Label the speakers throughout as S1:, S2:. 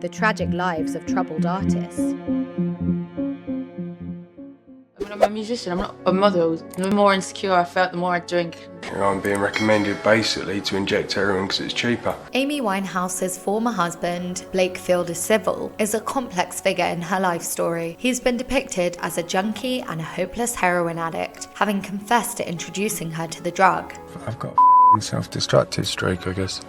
S1: the tragic lives of troubled artists.
S2: When I'm a musician, I'm not a model. The more insecure I felt, the more I drink.
S3: I'm being recommended basically to inject heroin because it's cheaper.
S1: Amy Winehouse's former husband, Blake Fielder Civil, is a complex figure in her life story. He's been depicted as a junkie and a hopeless heroin addict, having confessed to introducing her to the drug.
S3: I've got a self-destructive streak, I guess.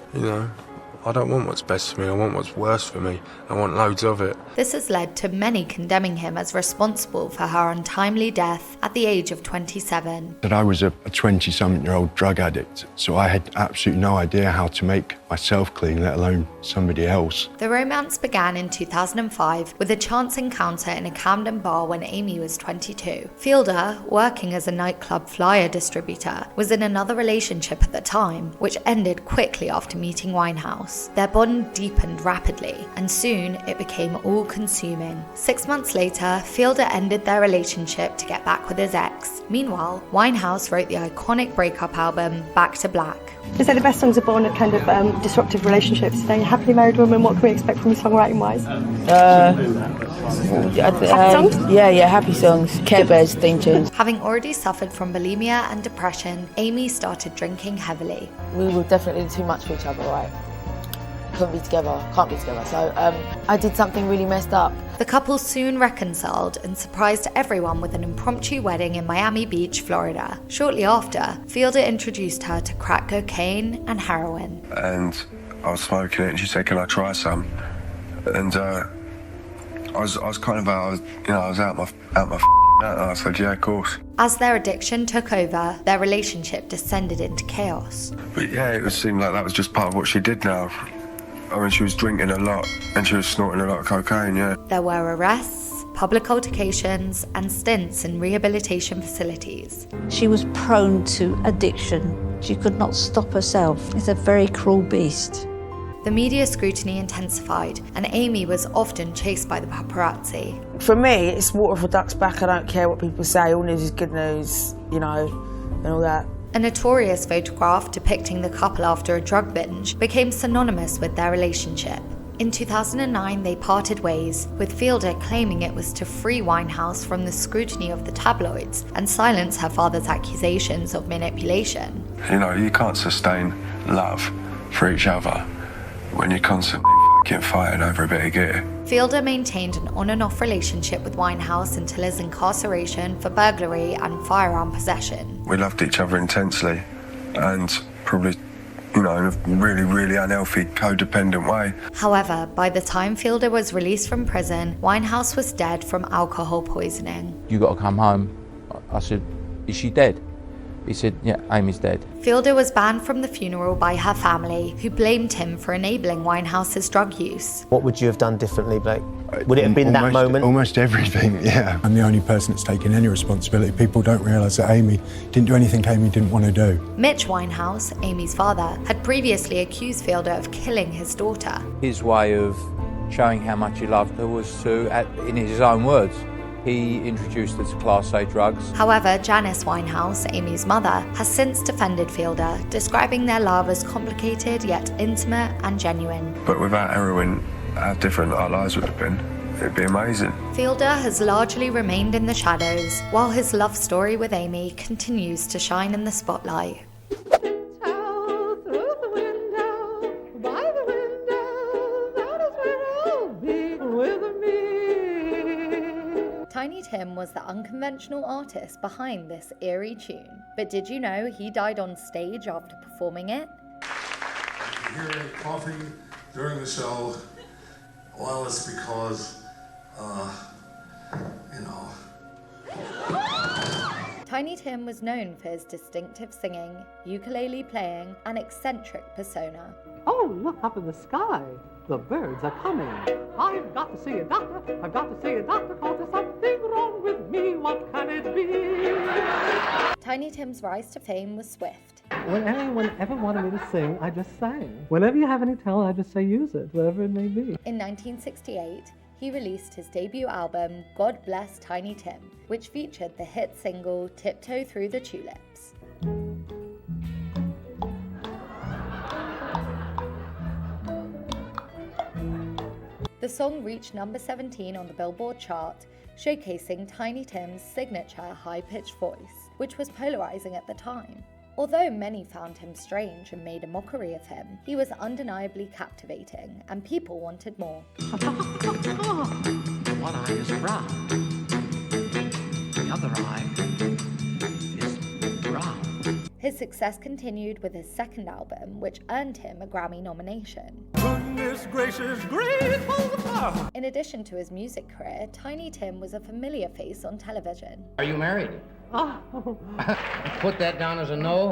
S3: I don't want what's best for me, I want what's worse for me. I want loads of it.
S1: This has led to many condemning him as responsible for her untimely death at the age of 27.
S4: That I was a 20-something-year-old drug addict, so I had absolutely no idea how to make myself clean, let alone somebody else.
S1: The romance began in 2005 with a chance encounter in a Camden bar when Amy was 22. Fielder, working as a nightclub flyer distributor, was in another relationship at the time, which ended quickly after meeting Winehouse. Their bond deepened rapidly, and soon it became all-consuming. 6 months later, Fielder ended their relationship to get back with his ex. Meanwhile, Winehouse wrote the iconic breakup album, Back to Black.
S5: They say the best songs are born of kind of disruptive relationships. Today, a happily married woman, what can we expect from you songwriting-wise? Happy songs?
S2: Yeah, happy songs. Care Bears theme tunes.
S1: Having already suffered from bulimia and depression, Amy started drinking heavily.
S2: We were definitely too much for each other, right? Can't be together. So I did something really messed up.
S1: The couple soon reconciled and surprised everyone with an impromptu wedding in Miami Beach, Florida. Shortly after, Fielder introduced her to crack cocaine and heroin.
S3: And I was smoking it and she said, can I try some? And I was kind of I was out my and I said, yeah, of course.
S1: As their addiction took over, their relationship descended into chaos.
S3: But yeah, it seemed like that was just part of what she did now. I mean, she was drinking a lot and she was snorting a lot of cocaine, yeah.
S1: There were arrests, public altercations, and stints in rehabilitation facilities.
S6: She was prone to addiction. She could not stop herself. It's a very cruel beast.
S1: The media scrutiny intensified, and Amy was often chased by the paparazzi.
S2: For me, it's water for ducks back. I don't care what people say. All news is good news, and all that.
S1: A notorious photograph depicting the couple after a drug binge became synonymous with their relationship. In 2009, they parted ways, with Fielder claiming it was to free Winehouse from the scrutiny of the tabloids and silence her father's accusations of manipulation.
S3: You can't sustain love for each other when you're constantly fucking fighting over a bit of gear.
S1: Fielder maintained an on and off relationship with Winehouse until his incarceration for burglary and firearm possession.
S3: We loved each other intensely and probably, in a really, really unhealthy, codependent way.
S1: However, by the time Fielder was released from prison, Winehouse was dead from alcohol poisoning.
S7: You got to come home. I said, is she dead? He said, yeah, Amy's dead.
S1: Fielder was banned from the funeral by her family, who blamed him for enabling Winehouse's drug use.
S8: What would you have done differently, Blake? Would it have been that moment?
S4: Almost everything, yeah. I'm the only person that's taken any responsibility. People don't realise that Amy didn't do anything Amy didn't want to do.
S1: Mitch Winehouse, Amy's father, had previously accused Fielder of killing his daughter.
S7: His way of showing how much he loved her was to, in his own words, he introduced her to Class A drugs.
S1: However, Janice Winehouse, Amy's mother, has since defended Fielder, describing their love as complicated yet intimate and genuine.
S3: But without heroin, how different our lives would have been. It'd be amazing.
S1: Fielder has largely remained in the shadows, while his love story with Amy continues to shine in the spotlight. Tiny Tim was the unconventional artist behind this eerie tune. But did you know he died on stage after performing it?
S9: You hear coughing during the show. Well, it's because,
S1: Tiny Tim was known for his distinctive singing, ukulele playing, and eccentric persona.
S10: Oh, look up in the sky. The birds are coming. I've got to see a doctor. I've got to see a doctor, 'cause there's something wrong with me. What can it be?
S1: Tiny Tim's rise to fame was swift.
S10: When anyone ever wanted me to sing, I just sang. Whenever you have any talent, I just say use it, whatever it may be.
S1: In 1968, he released his debut album, God Bless Tiny Tim, which featured the hit single Tiptoe Through the Tulips. The song reached number 17 on the Billboard chart, showcasing Tiny Tim's signature high-pitched voice, which was polarizing at the time. Although many found him strange and made a mockery of him, he was undeniably captivating, and people wanted more.
S10: One eye is brown. The other eye is brown.
S1: His success continued with his second album, which earned him a Grammy nomination.
S10: Goodness gracious, grateful.
S1: In addition to his music career, Tiny Tim was a familiar face on television.
S11: Are you married? Put that down as a no.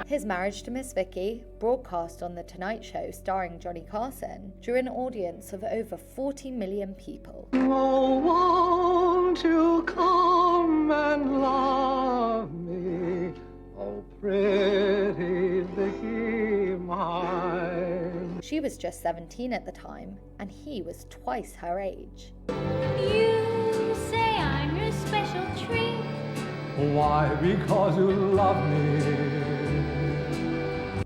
S1: His marriage to Miss Vicky, broadcast on The Tonight Show starring Johnny Carson, drew an audience of over 40 million people.
S10: Oh, won't you come and love me? Oh, pretty Vicky mine.
S1: She was just 17 at the time, and he was twice her age.
S12: You say I'm your special treat.
S10: Why? Because you love me.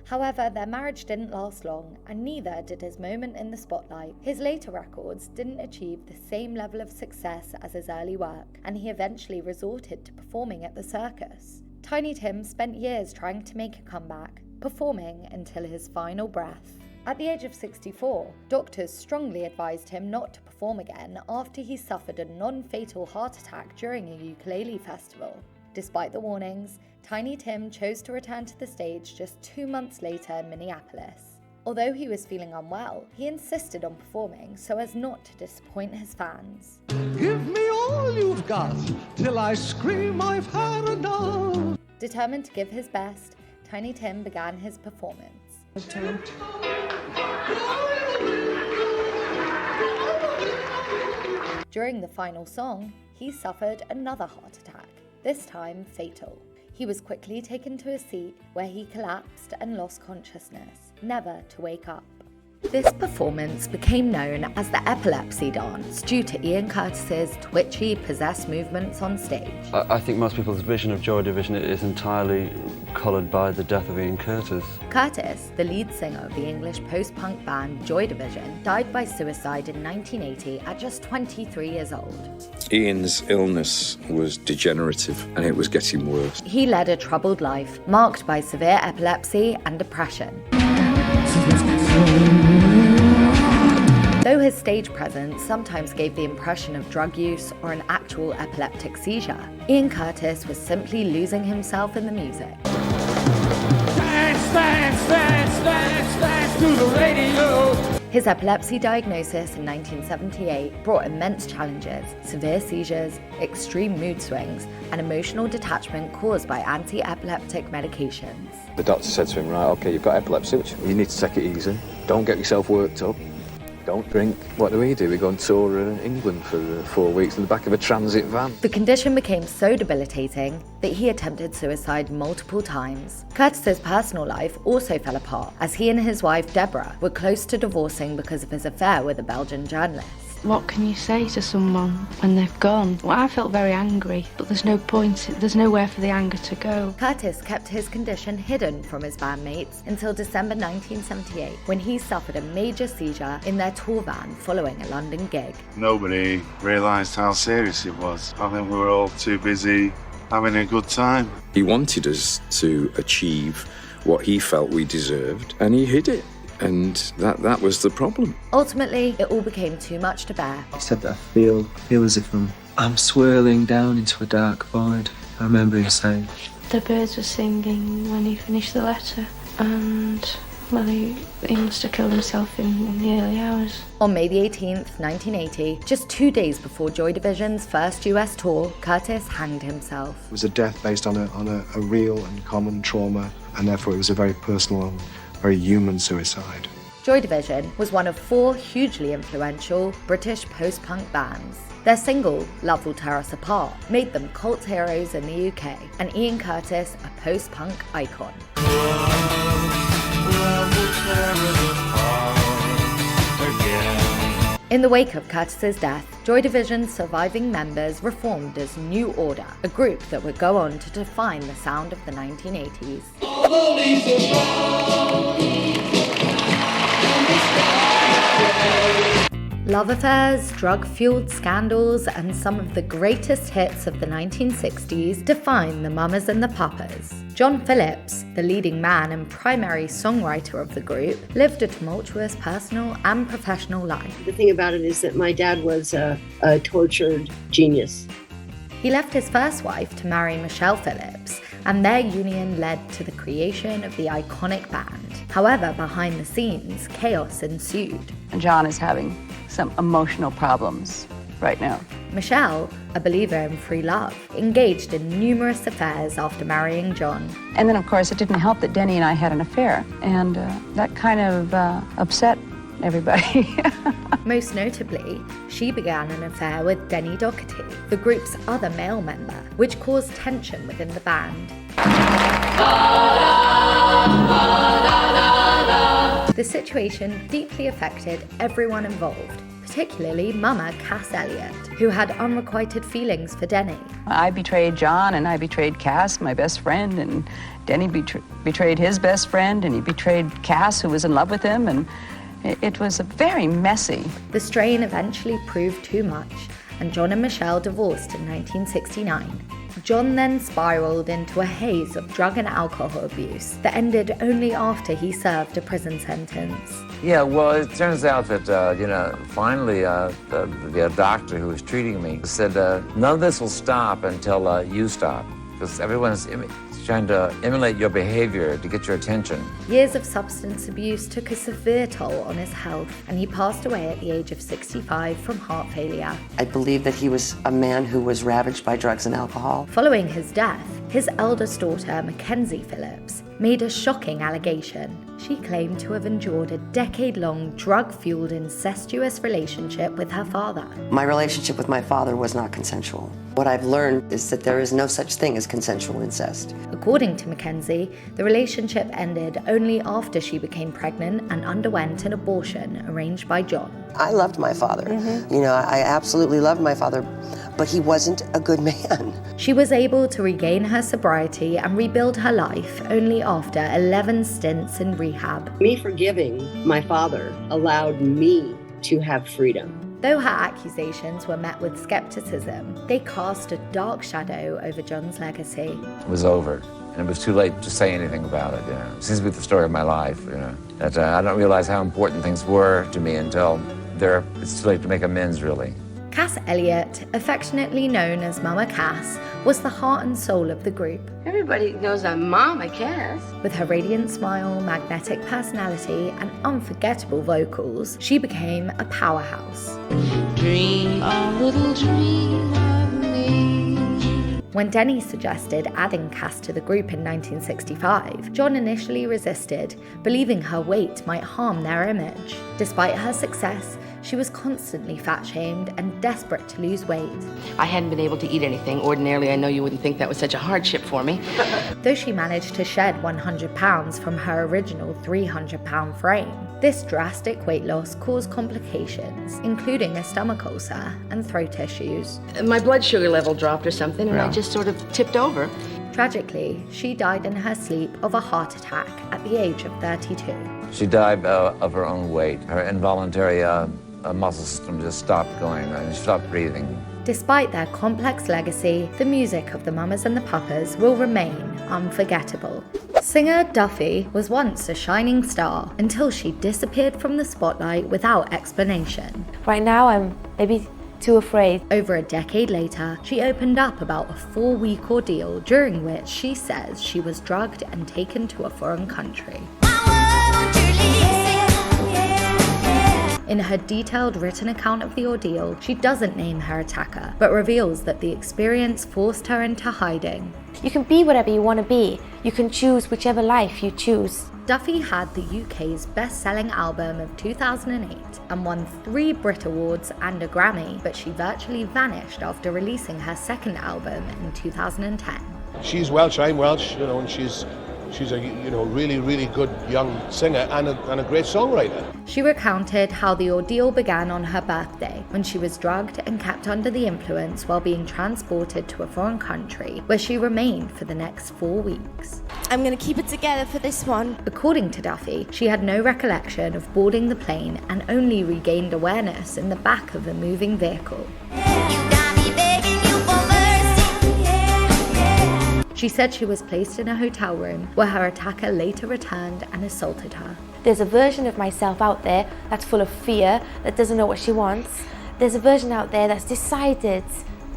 S1: However, their marriage didn't last long, and neither did his moment in the spotlight. His later records didn't achieve the same level of success as his early work, and he eventually resorted to performing at the circus. Tiny Tim spent years trying to make a comeback, performing until his final breath. At the age of 64, doctors strongly advised him not to perform again after he suffered a non-fatal heart attack during a ukulele festival. Despite the warnings, Tiny Tim chose to return to the stage just 2 months later in Minneapolis. Although he was feeling unwell, he insisted on performing so as not to disappoint his fans.
S10: Give me all you've got till I scream I've had enough.
S1: Determined to give his best, Tiny Tim began his performance. During the final song, he suffered another heart attack, this time fatal. He was quickly taken to a seat where he collapsed and lost consciousness, never to wake up. This performance became known as the epilepsy dance due to Ian Curtis's twitchy, possessed movements on stage.
S13: I think most people's vision of Joy Division is entirely coloured by the death of Ian Curtis.
S1: Curtis, the lead singer of the English post-punk band Joy Division, died by suicide in 1980 at just 23 years old.
S14: Ian's illness was degenerative and it was getting worse.
S1: He led a troubled life, marked by severe epilepsy and depression. Though his stage presence sometimes gave the impression of drug use or an actual epileptic seizure, Ian Curtis was simply losing himself in the music.
S10: Dance, dance, dance, dance, dance to the radio.
S1: His epilepsy diagnosis in 1978 brought immense challenges, severe seizures, extreme mood swings, and emotional detachment caused by anti-epileptic medications.
S14: The doctor said to him, right, okay, you've got epilepsy, which you need to take it easy. Don't get yourself worked up. Don't drink. What do? We go on tour England for 4 weeks in the back of a transit van.
S1: The condition became so debilitating that he attempted suicide multiple times. Curtis's personal life also fell apart, as he and his wife Deborah were close to divorcing because of his affair with a Belgian journalist.
S15: What can you say to someone when they've gone? Well, I felt very angry, but there's no point, there's nowhere for the anger to go.
S1: Curtis kept his condition hidden from his bandmates until December 1978, when he suffered a major seizure in their tour van following a London gig.
S16: Nobody realised how serious it was. I think we were all too busy having a good time.
S14: He wanted us to achieve what he felt we deserved, and he hid it. And that was the problem.
S1: Ultimately, it all became too much to bear.
S17: He said that I feel as if I'm swirling down into a dark void. I remember him saying.
S15: The birds were singing when he finished the letter, and well, he must have killed himself in the early hours.
S1: On May the 18th, 1980, just 2 days before Joy Division's first US tour, Curtis hanged himself.
S18: It was a death based on a real and common trauma, and therefore it was a very personal and very human suicide.
S1: Joy Division was one of 4 hugely influential British post-punk bands. Their single, Love Will Tear Us Apart, made them cult heroes in the UK, and Ian Curtis a post-punk icon. In the wake of Curtis's death, Joy Division's surviving members reformed as New Order, a group that would go on to define the sound of the 1980s. Love affairs, drug-fueled scandals, and some of the greatest hits of the 1960s define the Mamas and the Papas. John Phillips, the leading man and primary songwriter of the group, lived a tumultuous personal and professional life.
S11: The thing about it is that my dad was a tortured genius.
S1: He left his first wife to marry Michelle Phillips, and their union led to the creation of the iconic band. However, behind the scenes, chaos ensued.
S19: John is having some emotional problems right now.
S1: Michelle, a believer in free love, engaged in numerous affairs after marrying John.
S19: And then, of course, it didn't help that Denny and I had an affair, and that kind of upset everybody.
S1: Most notably, she began an affair with Denny Doherty, the group's other male member, which caused tension within the band. The situation deeply affected everyone involved, particularly Mama Cass Elliott, who had unrequited feelings for Denny.
S19: I betrayed John, and I betrayed Cass, my best friend, and Denny betrayed his best friend, and he betrayed Cass, who was in love with him, and it was very messy.
S1: The strain eventually proved too much, and John and Michelle divorced in 1969. John then spiraled into a haze of drug and alcohol abuse that ended only after he served a prison sentence.
S20: Yeah, well, it turns out that, finally the doctor who was treating me said, none of this will stop until you stop, because everyone's trying to emulate your behavior to get your attention.
S1: Years of substance abuse took a severe toll on his health, and he passed away at the age of 65 from heart failure.
S21: I believe that he was a man who was ravaged by drugs and alcohol.
S1: Following his death, his eldest daughter, Mackenzie Phillips, made a shocking allegation. She claimed to have endured a decade-long drug-fueled incestuous relationship with her father.
S21: My relationship with my father was not consensual. What I've learned is that there is no such thing as consensual incest.
S1: According to Mackenzie, the relationship ended only after she became pregnant and underwent an abortion arranged by John.
S21: I loved my father. I absolutely loved my father, but he wasn't a good man.
S1: She was able to regain her sobriety and rebuild her life only after 11 stints in rehab.
S11: Me forgiving my father allowed me to have freedom.
S1: Though her accusations were met with skepticism, they cast a dark shadow over John's legacy.
S20: It was over, and it was too late to say anything about it. It seems to be the story of my life. That I don't realize how important things were to me until it's too late to make amends, really.
S1: Cass Elliott, affectionately known as Mama Cass, was the heart and soul of the group.
S11: Everybody knows I'm Mama Cass.
S1: With her radiant smile, magnetic personality, and unforgettable vocals, she became a powerhouse.
S15: Dream a little dream of me.
S1: When Denny suggested adding Cass to the group in 1965, John initially resisted, believing her weight might harm their image. Despite her success, she was constantly fat-shamed and desperate to lose weight.
S22: I hadn't been able to eat anything. Ordinarily, I know you wouldn't think that was such a hardship for me.
S1: Though she managed to shed 100 pounds from her original 300-pound frame, this drastic weight loss caused complications, including a stomach ulcer and throat issues.
S22: My blood sugar level dropped or something, and I just sort of tipped over.
S1: Tragically, she died in her sleep of a heart attack at the age of 32.
S20: She died of her own weight. Her involuntary muscle system just stopped going, and she stopped breathing.
S1: Despite their complex legacy, the music of the Mamas and the Papas will remain unforgettable. Singer Duffy was once a shining star until she disappeared from the spotlight without explanation.
S23: Right now, I'm maybe too afraid.
S1: Over a decade later, she opened up about a 4-week ordeal during which she says she was drugged and taken to a foreign country. In her detailed written account of the ordeal, she doesn't name her attacker, but reveals that the experience forced her into hiding.
S23: You can be whatever you want to be. You can choose whichever life you choose.
S1: Duffy had the UK's best-selling album of 2008 and won 3 Brit Awards and a Grammy, but she virtually vanished after releasing her second album in 2010.
S24: She's Welsh, I'm Welsh, and she's
S2: she's a really, really good young singer and a great songwriter.
S1: She recounted how the ordeal began on her birthday, when she was drugged and kept under the influence while being transported to a foreign country, where she remained for the next 4 weeks.
S23: I'm gonna keep it together for this one.
S1: According to Duffy, she had no recollection of boarding the plane and only regained awareness in the back of a moving vehicle. She said she was placed in a hotel room where her attacker later returned and assaulted her.
S23: There's a version of myself out there that's full of fear, that doesn't know what she wants. There's a version out there that's decided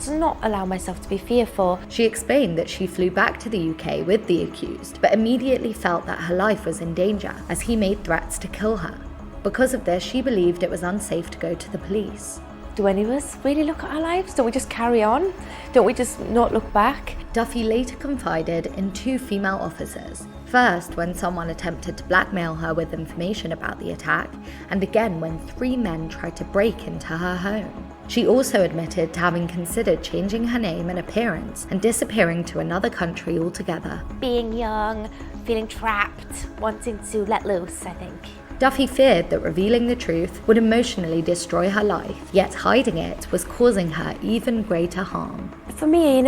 S23: to not allow myself to be fearful.
S1: She explained that she flew back to the UK with the accused, but immediately felt that her life was in danger as he made threats to kill her. Because of this, she believed it was unsafe to go to the police.
S23: Do any of us really look at our lives? Don't we just carry on? Don't we just not look back?
S1: Duffy later confided in 2 female officers. First, when someone attempted to blackmail her with information about the attack, and again when 3 men tried to break into her home. She also admitted to having considered changing her name and appearance and disappearing to another country altogether.
S23: Being young, feeling trapped, wanting to let loose, I think.
S1: Duffy feared that revealing the truth would emotionally destroy her life, yet hiding it was causing her even greater harm.
S23: For me,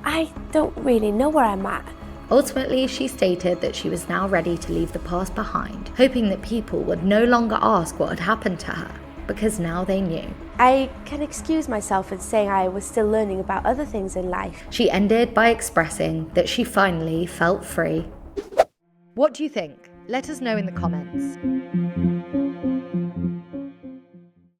S23: I don't really know where I'm at.
S1: Ultimately, she stated that she was now ready to leave the past behind, hoping that people would no longer ask what had happened to her, because now they knew.
S23: I can excuse myself in saying I was still learning about other things in life.
S1: She ended by expressing that she finally felt free. What do you think? Let us know in the comments.